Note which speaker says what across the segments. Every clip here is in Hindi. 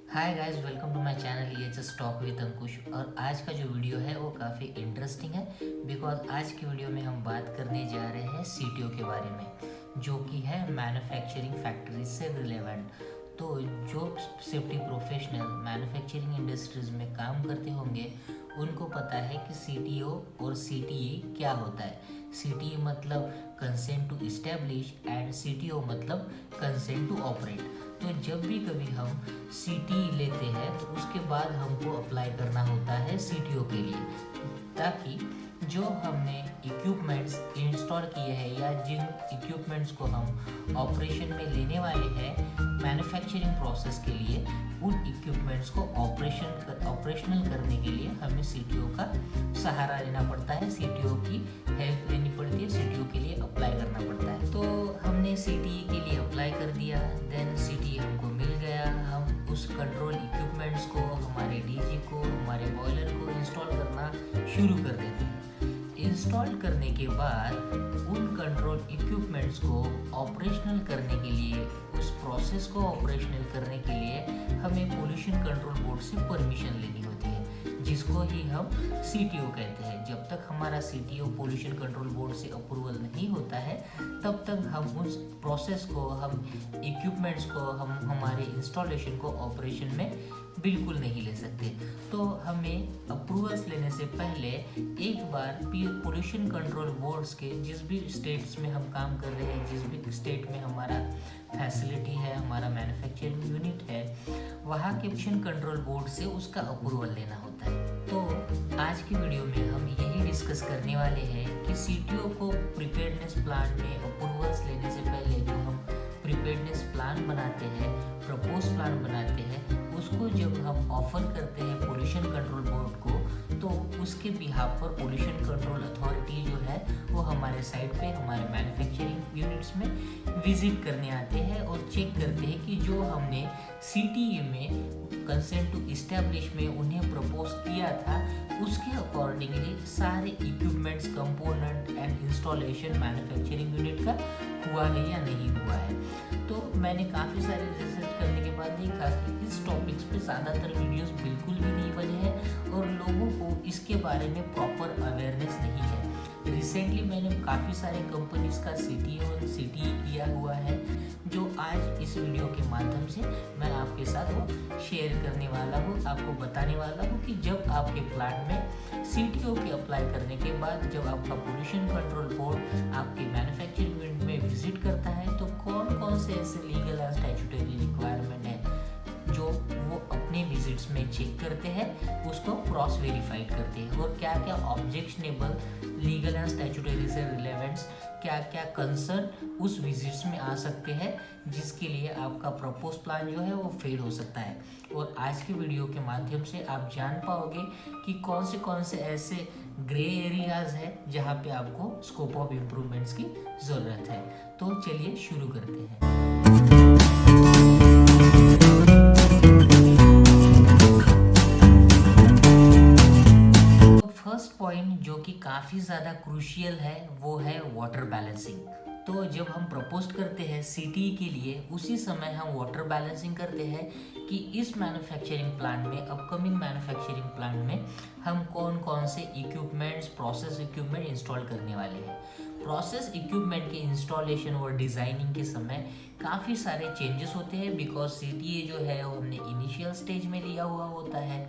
Speaker 1: Hi guys, welcome to my channel ये जस्ट टॉक विद अंकुश। और आज का जो वीडियो है वो काफ़ी इंटरेस्टिंग है बिकॉज आज की वीडियो में हम बात करने जा रहे हैं सीटीओ के बारे में, जो कि है मैन्युफैक्चरिंग फैक्ट्री से रिलेवेंट। तो जो सेफ्टी प्रोफेशनल मैन्युफैक्चरिंग इंडस्ट्रीज में काम करते होंगे उनको पता है कि सीटीओ और सीटीई क्या होता है। सीटीई मतलब consent to establish and CTO मतलब कंसेंट टू ऑपरेट। तो जब भी कभी हम सीटीई लेते हैं तो उसके बाद हमको अप्लाई करना होता है सीटीओ के लिए, ताकि जो हमने इक्विपमेंट्स इंस्टॉल किए हैं या जिन इक्विपमेंट्स को हम ऑपरेशन में लेने वाले हैं मैन्युफैक्चरिंग प्रोसेस के लिए, उन इक्विपमेंट्स को ऑपरेशनल करने के लिए हमें सीटीओ का सहारा लेना पड़ता है, सीटीओ की हेल्प लेनी पड़ती है, सीटीओ के लिए अप्लाई करना पड़ता है। तो हमने सीटीई के लिए अप्लाई कर दिया, देन सीटीई हमको मिल गया। हम उस कंट्रोल इक्विपमेंट्स को, हमारे डीजी को, हमारे बॉयलर को इंस्टॉल करना शुरू कर देते हैं। इंस्टॉल करने के बाद उन कंट्रोल इक्विपमेंट्स को ऑपरेशनल करने के लिए, उस प्रोसेस को ऑपरेशनल करने के लिए हमें पोल्यूशन कंट्रोल बोर्ड से परमिशन लेनी होती है, जिसको ही हम सीटीओ कहते हैं। जब तक हमारा सीटीओ पोल्यूशन कंट्रोल बोर्ड से अप्रूवल नहीं होता है तब तक हम उस प्रोसेस को, हम इक्विपमेंट्स को, हम हमारे इंस्टॉलेशन को ऑपरेशन में बिल्कुल नहीं ले सकते। तो हमें अप्रूवल्स लेने से पहले एक बार पोल्यूशन कंट्रोल बोर्ड्स के, जिस भी स्टेट्स में हम काम कर रहे हैं, जिस भी स्टेट में हमारा फैसिलिटी है, हमारा मैन्युफैक्चरिंग यूनिट है, वहाँ के पोल्यूशन कंट्रोल बोर्ड से उसका अप्रूवल लेना होता है। तो आज की वीडियो में हम यही डिस्कस करने वाले हैं कि सीटीओ को प्रिपेयर्डनेस प्लान में अप्रूवल्स लेने से पहले जो हम प्रिपेयर्डनेस प्लान बनाते हैं, प्रपोज प्लान बनाते हैं, उसको जब हम ऑफर करते हैं पोल्यूशन कंट्रोल बोर्ड को, तो उसके बिहाफ पर पोल्यूशन कंट्रोल अथॉरिटी जो है वो हमारे साइट पे, हमारे मैन्युफैक्चरिंग यूनिट्स में विजिट करने आते हैं और चेक करते हैं कि जो हमने सीटीई में कंसेंट टू इस्टेब्लिश में उन्हें प्रपोज किया था उसके अकॉर्डिंगली सारे equipments, component and installation manufacturing unit का हुआ है या नहीं हुआ है। तो मैंने काफ़ी सारे रिसर्च करने के बाद देखा कि इस टॉपिक्स पे ज़्यादातर वीडियोस बिल्कुल भी नहीं बने हैं और लोगों को इसके बारे में प्रॉपर अवेयरनेस नहीं है। रिसेंटली मैंने काफ़ी सारे कंपनीज का सीटीओ और सीटीई किया हुआ है, जो आज इस वीडियो के माध्यम से मैं आपके साथ वो शेयर करने वाला हूँ, आपको बताने वाला हूँ कि जब आपके प्लांट में सीटीओ के अप्लाई करने के बाद जब आपका पोल्यूशन कंट्रोल बोर्ड आपके मैन्युफैक्चरिंग यूनिट में विजिट करता है तो कौन कौन से ऐसे लीगल एंड स्टैट्यूटरी रिक्वायरमेंट है जो वो अपने विजिट्स में चेक करते हैं, उसको क्रॉस वेरीफाइड करते हैं, और क्या क्या ऑब्जेक्शनेबल लीगल एंड स्टैट्यूटरी से रिलेवेंट्स, क्या क्या कंसर्न उस विजिट्स में आ सकते हैं, जिसके लिए आपका प्रपोज प्लान जो है वो फेल हो सकता है। और आज की वीडियो के माध्यम से आप जान पाओगे कि कौन से ऐसे ग्रे एरियाज है जहाँ पे आपको स्कोप ऑफ इम्प्रूवमेंट्स की ज़रूरत है। तो चलिए शुरू करते हैं। फर्स्ट पॉइंट जो कि काफ़ी ज़्यादा क्रूशियल है वो है वाटर बैलेंसिंग। तो जब हम प्रपोज करते हैं सीटीई के लिए, उसी समय हम वाटर बैलेंसिंग करते हैं कि इस मैन्युफैक्चरिंग प्लांट में, अपकमिंग मैन्युफैक्चरिंग प्लांट में हम कौन कौन से इक्विपमेंट्स, प्रोसेस इक्विपमेंट इंस्टॉल करने वाले हैं। प्रोसेस इक्विपमेंट के इंस्टॉलेशन और डिज़ाइनिंग के समय काफ़ी सारे चेंजेस होते हैं, बिकॉज सीटीए जो है वो हमने इनिशियल स्टेज में लिया हुआ होता है,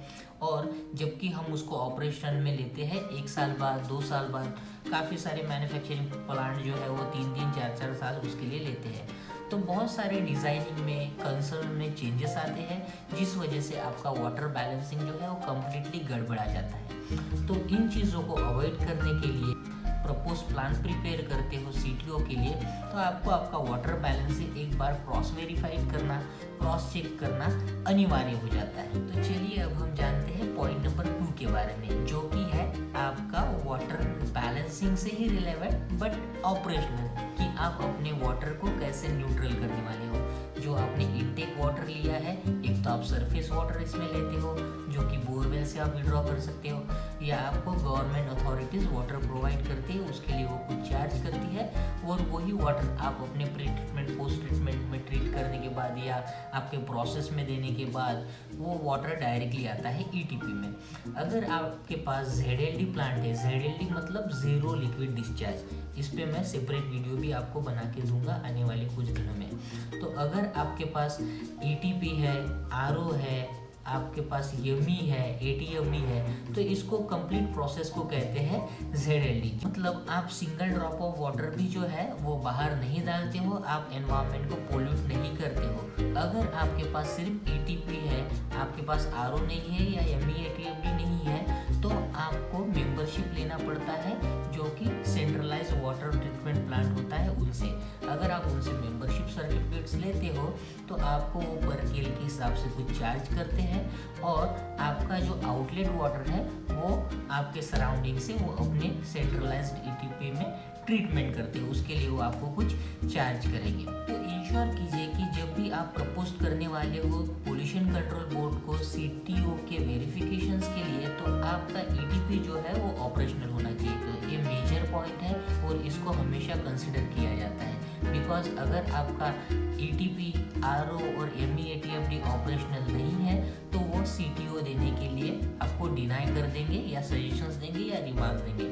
Speaker 1: और जबकि हम उसको ऑपरेशन में लेते हैं 1 साल बाद, 2 साल बाद। काफ़ी सारे मैन्युफैक्चरिंग प्लांट जो है वो 3-3, 4-4 साल उसके लिए लेते हैं। तो बहुत सारे डिज़ाइनिंग में, कंसर्न में चेंजेस आते हैं, जिस वजह से आपका वाटर बैलेंसिंग जो है वो कम्प्लीटली गड़बड़ा जाता है। तो इन चीज़ों को अवॉइड करने के लिए प्रपोज प्लान प्रिपेयर करते हो सीटीओ के लिए, तो आपको आपका वाटर बैलेंसिंग एक बार क्रॉस वेरीफाइड करना, क्रॉस चेक करना अनिवार्य हो जाता है। तो चलिए अब हम जानते हैं पॉइंट नंबर 2 के बारे में, जो कि है आपका वाटर बैलेंसिंग से ही रिलेवेंट बट ऑपरेशनल, कि आप अपने वाटर को कैसे न्यूट्रल करने वाले हो। जो आपने इनटेक वाटर लिया है, एक तो आप सरफेस वाटर इसमें लेते हो जो कि बोरवेल से आप विड्रॉ कर सकते हो, या आपको गवर्नमेंट अथॉरिटीज़ वाटर प्रोवाइड करती है, उसके लिए वो कुछ चार्ज करती है, और वही वाटर आप अपने प्री ट्रीटमेंट पोस्ट ट्रीटमेंट में ट्रीट करने के बाद या आपके प्रोसेस में देने के बाद वो वाटर डायरेक्टली आता है ईटीपी में। अगर आपके पास ZLD प्लांट है, ZLD मतलब ज़ीरो लिक्विड डिस्चार्ज, इस पे मैं सेपरेट वीडियो भी आपको बना के दूंगा आने वाले कुछ दिनों में। तो अगर आपके पास ETP है, RO है, आपके पास यमी है, ATMD है, तो इसको कंप्लीट प्रोसेस को कहते हैं ZLD। मतलब आप सिंगल ड्रॉप ऑफ वाटर भी जो है वो बाहर नहीं डालते हो, आप एनवायरनमेंट को पोल्यूट नहीं करते हो। अगर आपके पास सिर्फ ETP है, आपके पास RO नहीं है या यमी ATMD नहीं है, तो आपको मेंबरशिप लेना पड़ता है जो कि सेंट्रलाइज वाटर ट्रीटमेंट प्लांट होता है उनसे। अगर आप उनसे मेंबरशिप सर्टिफिकेट्स लेते हो तो आपको वो पर केल के हिसाब से कुछ चार्ज करते हैं, और आपका जो आउटलेट वाटर है वो आपके सराउंडिंग से वो अपने सेंट्रलाइज्ड ETP में ट्रीटमेंट करते हैं, उसके लिए वो आपको कुछ चार्ज करेंगे। तो इंश्योर कीजिए कि जब भी आप प्रपोज करने वाले हो पोल्यूशन कंट्रोल बोर्ड को CTO के वेरिफिकेशंस के लिए, तो आपका ETP जो है वो ऑपरेशनल होना चाहिए। तो ये मेजर पॉइंट है और इसको हमेशा कंसिडर किया जाता है, बिकॉज अगर आपका ETP, RO और MEATMD ऑपरेशनल नहीं है तो वो CTO देने के लिए आपको डिनाई कर देंगे या सजेशंस देंगे या रिमार्क देंगे।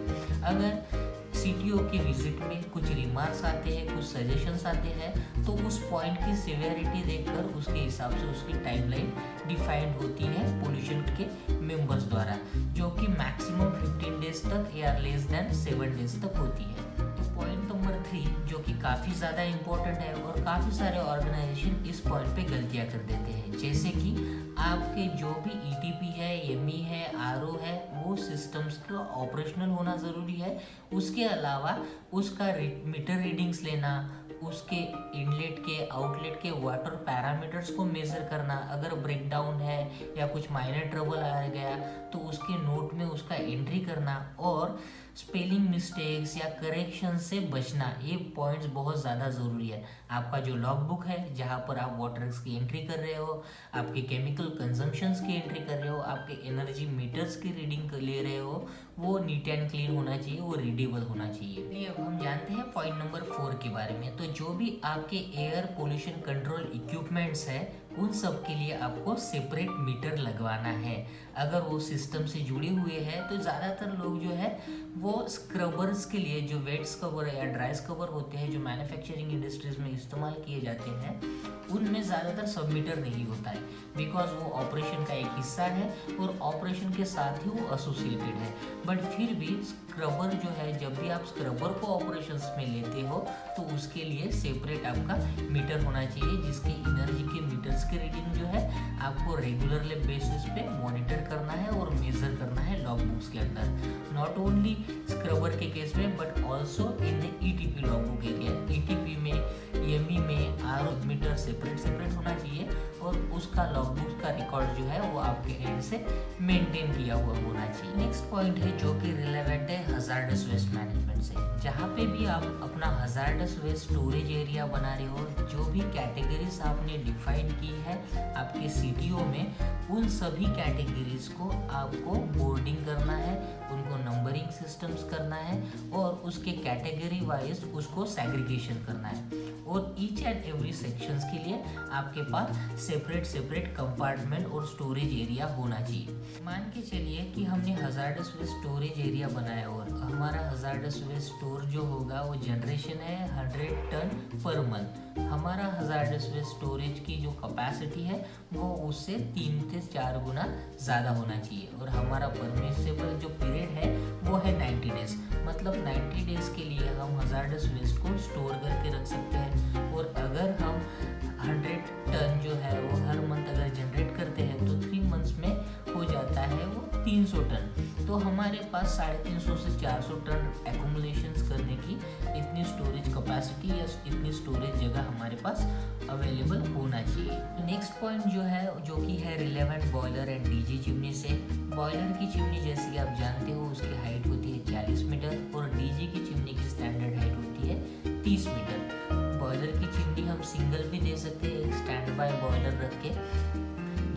Speaker 1: अगर CTO की विजिट में कुछ रिमार्क्स आते हैं, कुछ सजेशंस आते हैं, तो उस पॉइंट की सिवियरिटी देखकर उसके हिसाब से उसकी टाइमलाइन डिफाइंड होती है पोल्यूशन के मेंबर्स द्वारा, जो कि मैक्सिमम 15 डेज तक या लेस देन 7 डेज तक होती है। तो पॉइंट नंबर 3 जो कि काफ़ी ज़्यादा इम्पोर्टेंट है और काफ़ी सारे ऑर्गेनाइजेशन इस पॉइंट पे गलतियाँ कर देते हैं, जैसे कि आपके जो भी ETP है, यमी है, RO है, वो सिस्टम्स का ऑपरेशनल होना ज़रूरी है। उसके अलावा उसका मीटर रीडिंग्स लेना, उसके इनलेट के आउटलेट के वाटर पैरामीटर्स को मेज़र करना, अगर ब्रेकडाउन है या कुछ माइनर ट्रबल आ गया तो उसके नोट में उसका एंट्री करना, और स्पेलिंग मिस्टेक्स या करेक्शन से बचना, ये पॉइंट्स बहुत ज़्यादा ज़रूरी है। आपका जो लॉग बुक है जहाँ पर आप वाटर्स की एंट्री कर रहे हो, आपके केमिकल कंजम्पशंस की एंट्री कर रहे हो, आपके एनर्जी मीटर्स की रीडिंग ले रहे हो, वो नीट एंड क्लीन होना चाहिए, वो रीडेबल होना चाहिए। अब हम जानते हैं पॉइंट नंबर 4 के बारे में। तो जो भी आपके एयर पोल्यूशन कंट्रोल इक्विपमेंट्स है उन सब के लिए आपको सेपरेट मीटर लगवाना है। अगर वो सिस्टम से जुड़े हुए हैं तो ज़्यादातर लोग जो है वो स्क्रबर्स के लिए, जो वेट स्क्रबर या ड्राई स्क्रबर होते हैं जो मैन्युफैक्चरिंग इंडस्ट्रीज में इस्तेमाल किए जाते हैं, उनमें ज़्यादातर सब मीटर नहीं होता है, बिकॉज वो ऑपरेशन का एक हिस्सा है और ऑपरेशन के साथ ही वो एसोसिएटेड है। बट फिर भी स्क्रबर जो है, जब भी आप स्क्रबर को ऑपरेशंस में लेते हो तो उसके लिए सेपरेट आपका मीटर होना चाहिए, जिसकी एनर्जी के मीटर्स की रीडिंग जो है आपको रेगुलरली बेसिस पे मॉनिटर करना है और मेजर करना है लॉग बुक्स के अंदर। नॉट ओनली स्क्रबर के केस में but also in the ETP log book area. ETP में, यमी में RO मीटर सेपरेट होना चाहिए और उसका लॉग बुक का रिकॉर्ड जो है वो आपके एंड से मेंटेन किया हुआ होना चाहिए। नेक्स्ट पॉइंट है जो कि रिलेवेंट है हजार्डस वेस्ट मैनेजमेंट से। जहाँ पे भी आप अपना हजार्डस वेस्ट स्टोरेज एरिया बना रहे हो, जो भी कैटेगरीज आपने डिफाइन की है आपके CTO में, उन सभी कैटेगरीज को आपको बोर्डिंग करना है, उनको नंबरिंग सिस्टम्स करना है और उसके कैटेगरी वाइज उसको सेग्रीगेशन करना है। और ईच एंड एवरी सेक्शंस के लिए आपके पास सेपरेट कंपार्टमेंट और स्टोरेज एरिया होना चाहिए। मान के चलिए कि हमने हजार्डस वेस्ट स्टोरेज एरिया बनाया और हमारा हजार्डस वेस्ट स्टोर जो होगा वो जनरेशन है 100 टन पर मंथ। हमारा हजार्डस वेस्ट स्टोरेज की जो कैपेसिटी है वो उससे 3 से 4 गुना ज़्यादा होना चाहिए और हमारा परमिसेबल जो पीरियड है वो है 90 डेज। मतलब 90 डेज के लिए हम हजार्डस वेस्ट को स्टोर करके रख सकते हैं। और अगर हम 100 टन जो है वो हर मंथ अगर जनरेट करते हैं तो 3 मंथ्स में हो जाता है वो 300 टन। तो हमारे पास 350 से 400 टन एक्यूमुलेशंस करने की इतनी स्टोरेज कैपेसिटी या इतनी स्टोरेज जगह हमारे पास अवेलेबल होना चाहिए। नेक्स्ट पॉइंट जो है जो कि है relevant boiler and DG chimney से। बॉयलर की चिमनी जैसे कि आप जानते हो उसकी हाइट होती है 40 मीटर और DG की चिमनी की स्टैंडर्ड हाइट होती है 30 मीटर। बॉयलर की चिमनी हम सिंगल भी दे सकते हैं, एक स्टैंड बाय बॉयलर रख के,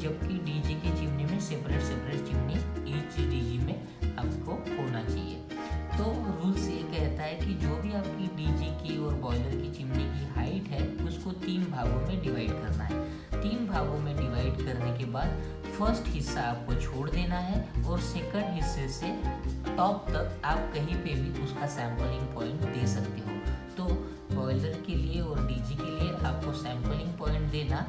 Speaker 1: जबकि डीजी की चिमनी में सेपरेट चिमनी ईच डीजी में आपको होना चाहिए। तो रूल्स ये कहता है कि जो भी आपकी डीजी की और बॉयलर की चिमनी की हाइट है उसको 3 भागों में डिवाइड करना है। 3 भागों में डिवाइड करने के बाद फर्स्ट हिस्सा आपको छोड़ देना है और सेकंड हिस्से से टॉप तक आप कहीं पे भी उसका सैंपलिंग पॉइंट दे सकते हो। तो बॉयलर के लिए और डीजी के लिए आपको सैंपलिंग पॉइंट देना,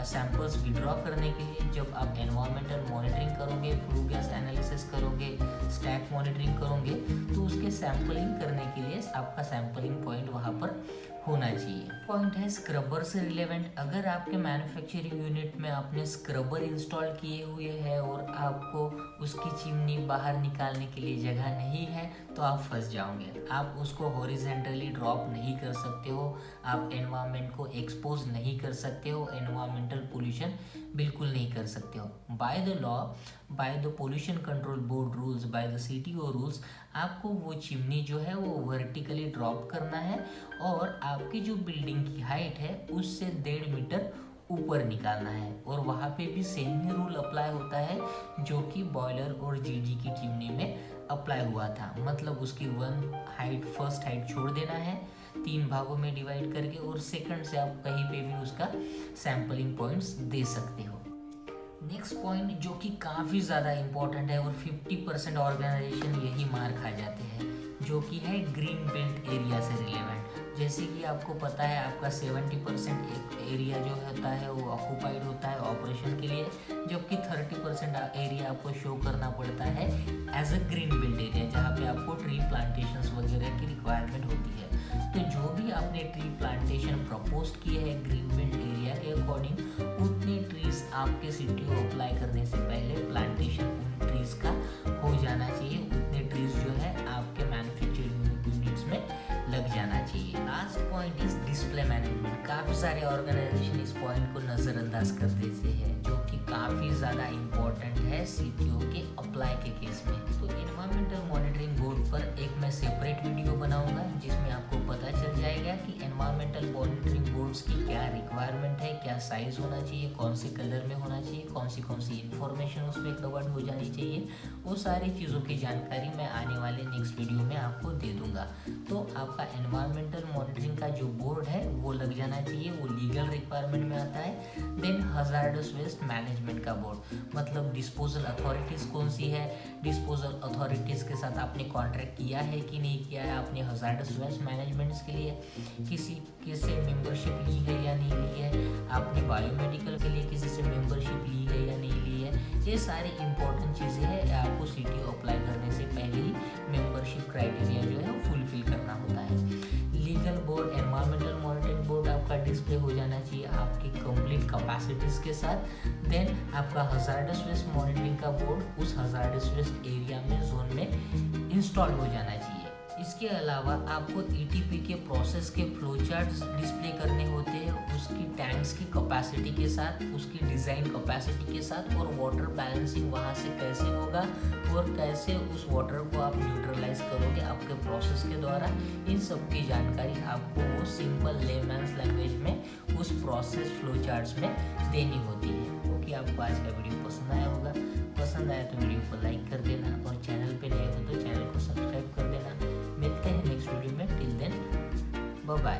Speaker 1: सैंपल्स विड्रॉ करने के लिए जब आप एनवायरमेंटल मॉनिटरिंग करोगे, फ्लू गैस एनालिसिस करोगे, स्टैक मॉनिटरिंग करोगे, तो उसके सैंपलिंग करने के लिए आपका सैंपलिंग पॉइंट वहाँ पर होना चाहिए। पॉइंट है स्क्रबर से रिलेवेंट। अगर आपके मैन्युफैक्चरिंग यूनिट में आपने स्क्रबर इंस्टॉल किए हुए हैं और आपको उसकी चिमनी बाहर निकालने के लिए जगह नहीं है तो आप फंस जाओगे। आप उसको हॉरिजेंटली ड्रॉप नहीं कर सकते हो, आप एनवायरनमेंट को एक्सपोज नहीं कर सकते हो, एनवायरमेंटल पोल्यूशन बिल्कुल नहीं कर सकते हो। By the law, by the pollution control board rules, by the CTO rules, आपको वो चिमनी जो है वो वर्टिकली ड्रॉप करना है और आपकी जो बिल्डिंग की हाइट है उससे 1.5 मीटर ऊपर निकालना है। और वहाँ पे भी सेम ही रूल अप्लाई होता है जो कि बॉयलर और जीजी की चिमनी में अप्लाई हुआ था। मतलब उसकी फर्स्ट हाइट छोड़ देना है 3 भागों में डिवाइड करके, और सेकंड से आप कहीं पे भी उसका सैंपलिंग पॉइंट्स दे सकते हो। नेक्स्ट पॉइंट जो कि काफ़ी ज़्यादा इम्पोर्टेंट है और 50% ऑर्गेनाइजेशन यही मार खा जाते हैं, जो कि है ग्रीन बेल्ट एरिया से रिलेवेंट। जैसे कि आपको पता है आपका 70% एरिया जो होता है वो ऑक्यूपाइड होता है ऑपरेशन के लिए, जबकि 30% एरिया आपको शो करना पड़ता है as a green belt area, जहाँ पे आपको ट्री प्लांटेशंस वगैरह की रिक्वायरमेंट होती है। तो जो भी आपने ट्री प्लांटेशन प्रपोज किए हैं ग्रीन बेल्ट एरिया के अकॉर्डिंग, उतने ट्रीज आपके सीटीओ अप्लाई करने से पहले प्लांटेशन उन ट्रीज का हो जाना चाहिए। उतने ट्रीज जो है आपके मैन्युफैक्चरिंग यूनिट्स में लग जाना चाहिए। Last point is display management. काफ़ी सारे ऑर्गेनाइजेशन इस पॉइंट को नज़रअंदाज कर देते हैं, जो कि काफ़ी ज़्यादा इम्पोर्टेंट है सीटीओ के अप्लाई के केस में। तो एनवायरमेंटल मॉनिटरिंग बोर्ड पर एक मैं सेपरेट वीडियो बनाऊंगा जिसमें आपको पता चल जाएगा कि एनवायरमेंटल मॉनिटरिंग बोर्ड्स की क्या रिक्वायरमेंट है, क्या साइज होना चाहिए, कौन से कलर में होना चाहिए, कौन सी इंफॉर्मेशन उसमें कवर्ड हो जानी चाहिए। वो सारी चीज़ों की जानकारी मैं आने वाले नेक्स्ट वीडियो में आपको दे दूंगा। तो आपका एनवायरमेंटल मॉनिटरिंग का जो बोर्ड है वो लग जाना चाहिए, वो लीगल रिक्वायरमेंट में आता है। देन हजार्डस वेस्ट मैनेजमेंट का बोर्ड, मतलब डिस्पोजल अथॉरिटीज़ कौन सी है, डिस्पोजल अथॉरिटीज़ के साथ आपने कॉन्ट्रैक्ट किया है कि नहीं किया है, आपने हजार्डस वेस्ट मैनेजमेंट्स के लिए किसी से मेंबरशिप ली है या नहीं ली है, आपने बायोमेडिकल के लिए किसी से मेंबरशिप ली है या नहीं ली है। ये सारी इंपॉर्टेंट चीज़ें हैं, आपको सीटीओ अप्लाई करने से पहले ही मेंबरशिप क्राइटेरिया जो है वो फुलफिल करना होता है। Legal board, environmental monitoring board आपका डिस्प्ले हो जाना चाहिए आपकी कंप्लीट कैपेसिटीज़ के साथ। देन आपका हजार्डस वेस्ट मॉनिटरिंग का बोर्ड उस हजार्डस वेस्ट एरिया में, जोन में इंस्टॉल हो जाना चाहिए। इसके अलावा आपको ईटीपी के प्रोसेस के फ्लो चार्ट्स डिस्प्ले करने होते हैं, उसकी टैंक्स की कैपेसिटी के साथ, उसकी डिज़ाइन कैपेसिटी के साथ, और वाटर बैलेंसिंग वहाँ से कैसे होगा और कैसे उस वाटर को आप न्यूट्रलाइज करोगे आपके प्रोसेस के द्वारा। इन सब की जानकारी आपको वो सिंपल लेमैन्स लैंग्वेज में उस प्रोसेस फ्लो चार्ट्स में देनी होती है। ओके, आपको आज का वीडियो पसंद आया होगा। पसंद आया तो वीडियो को लाइक कर देना और चैनल पे नए हो तो चैनल को सब्सक्राइब कर देना। मिलते हैं नेक्स्ट वीडियो में, टिल देन बाय बाय।